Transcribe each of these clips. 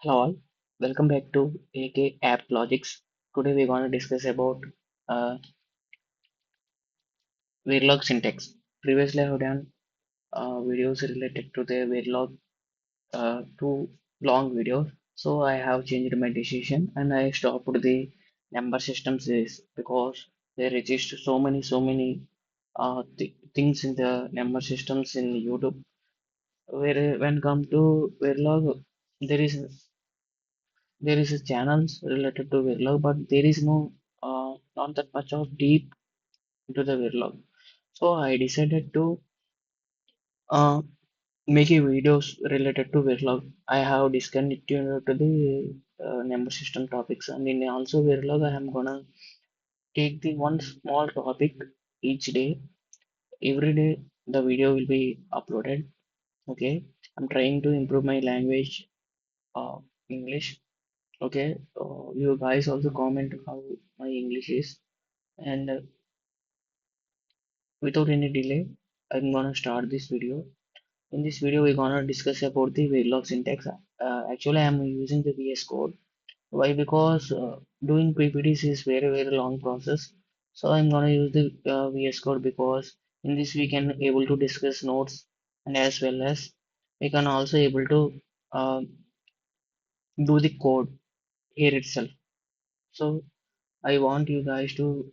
Hello all, welcome back to AK App Logics. Today we're going to discuss about uh, Verilog syntax. Previously I have done videos related to the Verilog, two long videos. So I have changed my decision and I stopped the number system series because there exist so many things in the number systems in YouTube. Where when come to Verilog, there is there is a channels related to Verilog, but there is no not that much of deep into the Verilog. So I decided to uh, make a videos related to Verilog. I have discontinued to the number system topics, and in also Verilog I am gonna take the one small topic each day. Every day the video will be uploaded. Okay, I'm trying to improve my language, English. Okay, you guys also comment how my English is. And without any delay, I'm gonna start this video. In this video, we're gonna discuss about the Verilog syntax. Actually, I'm using the VS Code. Why? Because doing PPTs is very long process. So I'm gonna use the VS Code because in this we can able to discuss notes, and as well as we can also able to uh, do the code here itself. So I want you guys to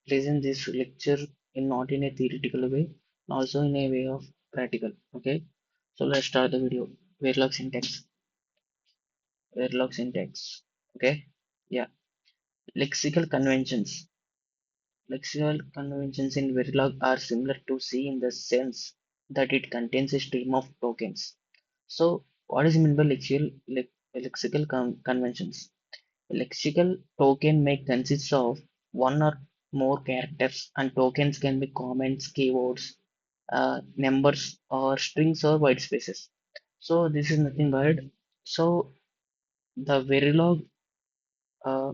listen this lecture in not in a theoretical way, also in a way of practical. Okay, so let's start the video. Verilog syntax. Verilog syntax. Okay, yeah. Lexical conventions. Lexical conventions in Verilog are similar to C in the sense that it contains a stream of tokens. So, what is meant by lexical conventions? A lexical token may consist of one or more characters, and tokens can be comments, keywords, numbers, or strings or white spaces. So this is nothing but so the Verilog uh,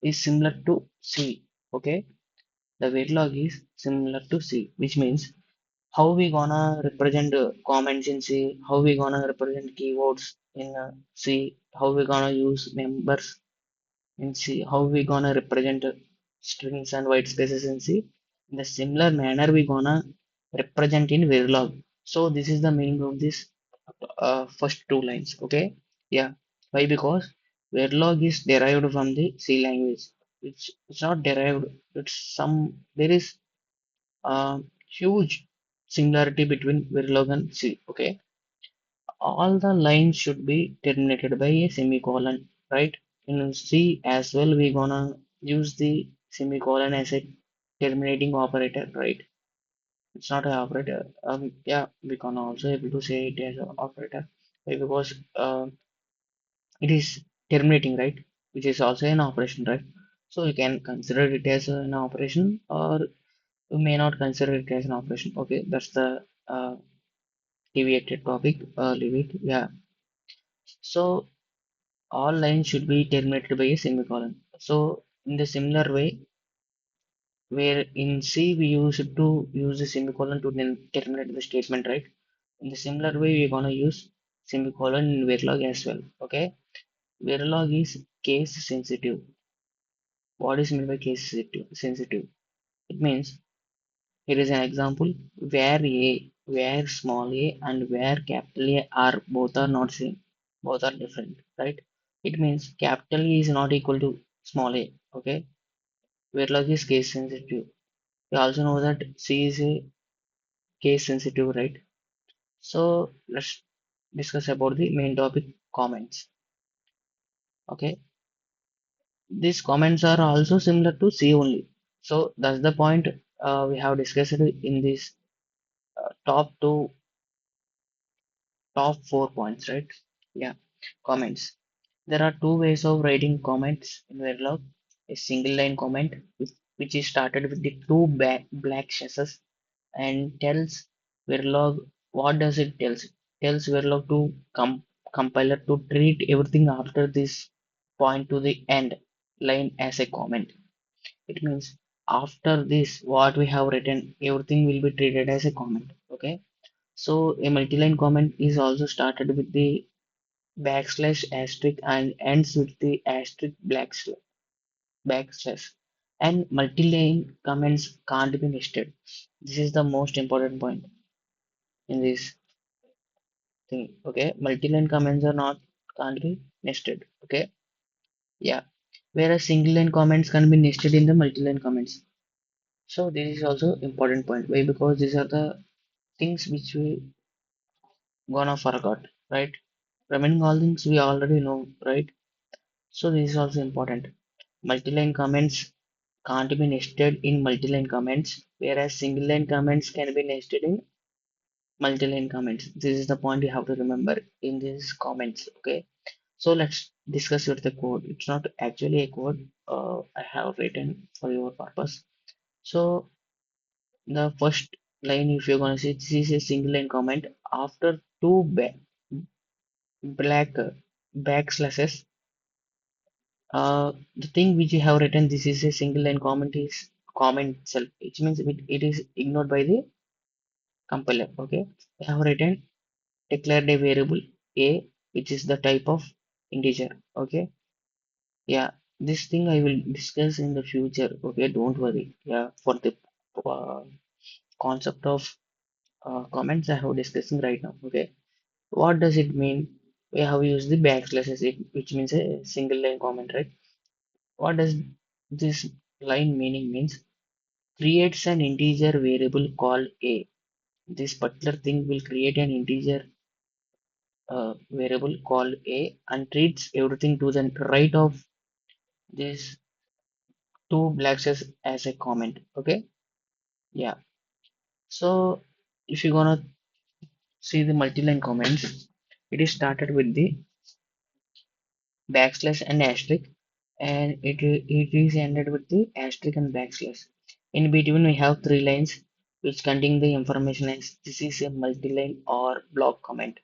is similar to C. Okay, the Verilog is similar to C, which means how we gonna represent comments in C, how we gonna represent keywords in C, how we gonna use numbers and see how we gonna represent strings and white spaces in C. In the similar manner, we gonna represent in Verilog. So this is the meaning of this first two lines. Okay, yeah. Why? Because Verilog is derived from the C language. It's not derived. It's some there is huge similarity between Verilog and C. Okay, all the lines should be terminated by a semicolon, right? In C as well, we gonna use the semicolon as a terminating operator, right? It's not an operator. Yeah, we can also able to say it as an operator. Why? Because it is terminating, right? Which is also an operation, right? So you can consider it as an operation, or you may not consider it as an operation. Okay, that's the deviated topic. Leave it. Yeah. So all lines should be terminated by a semicolon. So in the similar way, where in C we used to use the semicolon to then terminate the statement, right? In the similar way, we're gonna use semicolon in Verilog as well. Okay, Verilog is case sensitive. What is meant by case sensitive? Sensitive. It means here is an example where small a and where capital A are both are not same, both are different, right? It means capital A is not equal to small a. Okay, Verilog is case sensitive. We also know that C is a case sensitive, right? So let's discuss about the main topic comments. Okay, these comments are also similar to C only. So that's the point we have discussed in this top 4 points, right? Yeah, comments. There are two ways of writing comments in Verilog. A single line comment, which is started with the two black chassis and tells Verilog what does it tells? It tells Verilog to compiler to treat everything after this point to the end line as a comment. It means after this, what we have written, everything will be treated as a comment. Okay. So a multi-line comment is also started with the backslash asterisk and ends with the asterisk backslash. And multi-line comments can't be nested. This is the most important point in this thing. Okay, multi-line comments are not can't be nested. Okay, yeah. Whereas single line comments can be nested in the multi-line comments. So this is also important point. Why? Because these are the things which we gonna forgot, right? Remaining all things we already know, right? So this is also important. Multi-line comments can't be nested in multi-line comments, whereas single-line comments can be nested in multi-line comments. This is the point you have to remember in these comments. Okay, so let's discuss with the code. It's not actually a code I have written for your purpose. So the first line, if you're gonna see, this is a single-line comment after two black backslashes. The thing which you have written, this is a single line comment is comment itself, which means it is ignored by the compiler. Okay, I have written declared a variable a, which is the type of integer. Okay, yeah, this thing I will discuss in the future. Okay, don't worry. Yeah, for the uh, concept of comments I have discussing right now. Okay, what does it mean? We have used the backslashes, which means a single line comment, right? What does this line meaning means? Creates an integer variable called a. This particular thing will create an integer variable called a and treats everything to the right of these two boxes as a comment. Okay, yeah. So if you're gonna see the multi-line comments, it is started with the backslash and asterisk, and it is ended with the asterisk and backslash. In between, we have three lines which contain the information as this is a multi-line or block comment.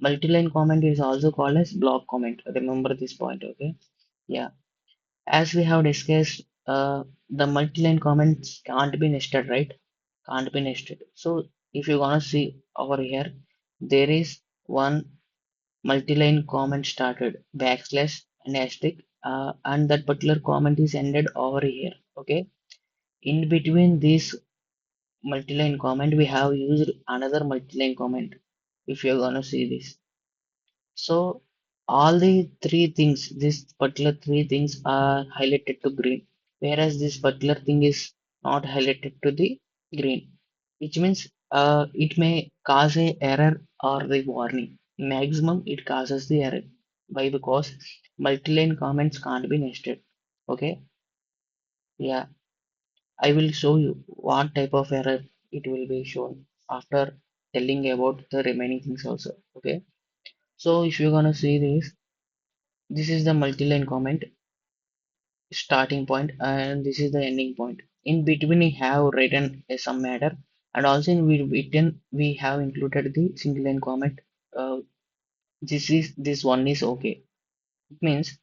Multi-line comment is also called as block comment. Remember this point, okay? Yeah. As we have discussed, the multi-line comments can't be nested, right? Can't be nested. So if you wanna see over here, there is one multi-line comment started backslash and asterisk, and that particular comment is ended over here. Okay, in between this multi-line comment we have used another multi-line comment, if you're gonna see this. So all the three things, this particular three things are highlighted to green, whereas this particular thing is not highlighted to the green, which means it may cause a error or the warning. Maximum it causes the error. Why? Because multi-line comments can't be nested. Okay, yeah, I will show you what type of error it will be shown after telling about the remaining things also. Okay, so if you're gonna see this, this is the multi-line comment starting point and this is the ending point. In between we have written a some matter, and also in between we have included the single line comment. Uh, this one is okay. It means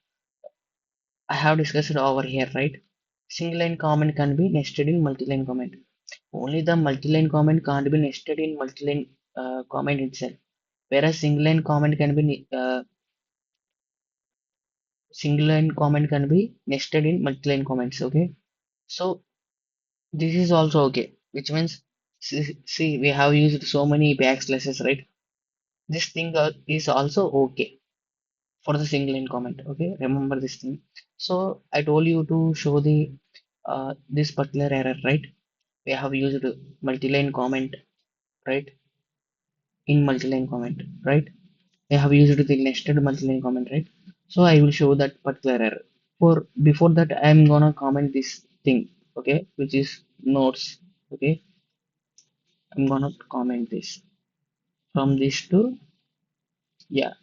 I have discussed it over here, right? Single line comment can be nested in multi-line comment. Only the multi-line comment can't be nested in multi-line comment itself. Whereas single line comment can be nested in multi-line comments. Okay, so this is also okay, which means see we have used so many backslashes, right? This thing is also okay for the single line comment. Okay, remember this thing. So I told you to show the this particular error, right? We have used multi-line comment, right? In multi-line comment, right? We have used the nested multi-line comment, right? So I will show that particular error. For before that, I'm gonna comment this thing, okay, which is notes. Okay, I'm gonna comment this from this to yeah,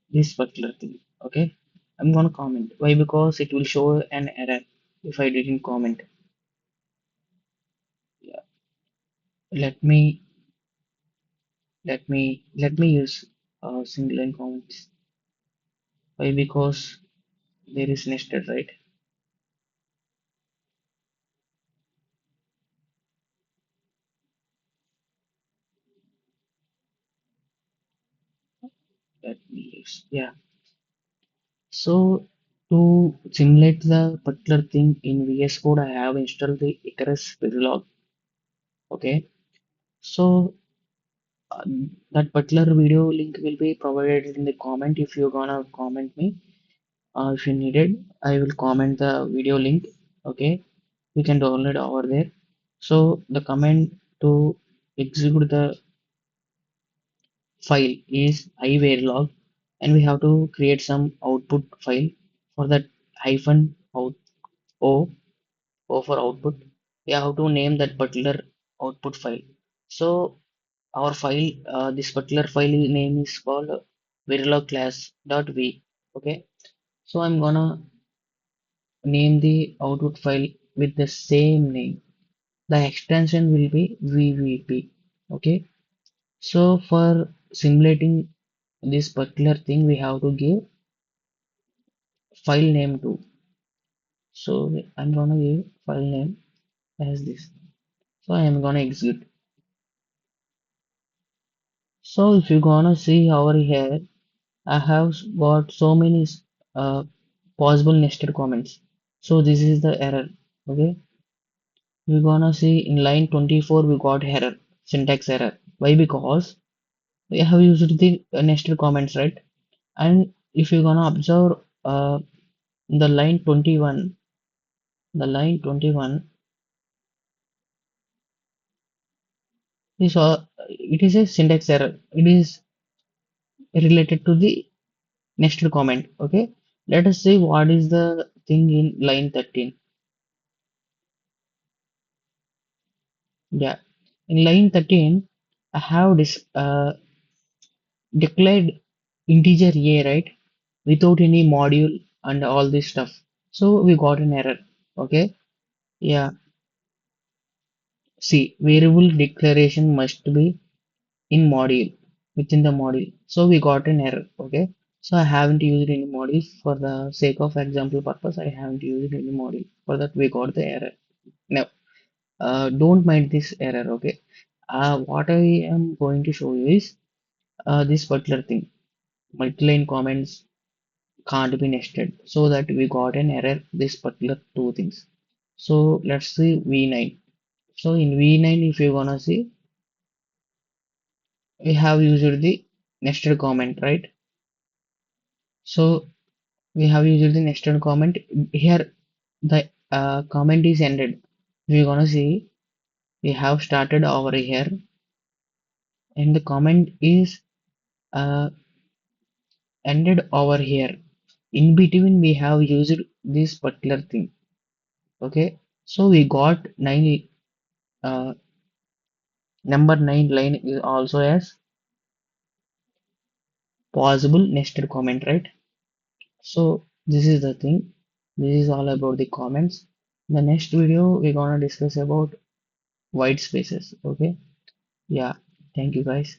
this particular thing. Okay, I'm gonna comment. Why? Because it will show an error if I didn't comment. Yeah, let me let me use single line comments. Why? Because there is nested, right? Yeah. So to simulate the particular thing in VS Code, I have installed the Icarus Verilog. Okay. So uh, that particular video link will be provided in the comment if you're gonna comment me. If you need it, I will comment the video link. Okay. You can download over there. So the command to execute the file is iverilog, and we have to create some output file. For that, hyphen out o o for output, we have to name that particular output file. So our file, this particular file name is called verilog class.v. Okay, so I'm gonna name the output file with the same name. The extension will be vvp. Okay, so for simulating this particular thing, we have to give file name too. So I'm gonna give file name as this. So I'm gonna execute. So if you're gonna see over here, I have got so many uh, possible nested comments. So this is the error. Okay, we're gonna see in line 24 we got error, syntax error. Why? Because we have used the nested comments, right? And if you're gonna observe the line 21, the line 21 is it is a syntax error. It is related to the nested comment. Okay, let us see what is the thing in line 13. Yeah, in line 13 I have this declared integer a, right, without any module and all this stuff. So we got an error. Okay, yeah, see, variable declaration must be in module, within the module. So we got an error. Okay, so I haven't used any module. For the sake of example purpose, I haven't used any module. For that, we got the error. Now don't mind this error. Okay, what I am going to show you is this particular thing, multi-line comments can't be nested, so that we got an error this particular two things. So let's see v9. So in v9, if you wanna see, we have used the nested comment, right? So we have used the nested comment. Here the comment is ended. We're gonna see we have started over here, and the comment is uh, ended over here. In between we have used this particular thing. Okay, so we got 9, number 9 line is also as possible nested comment, right? So this is the thing. This is all about the comments. The next video we're gonna discuss about white spaces. Okay, yeah, thank you guys.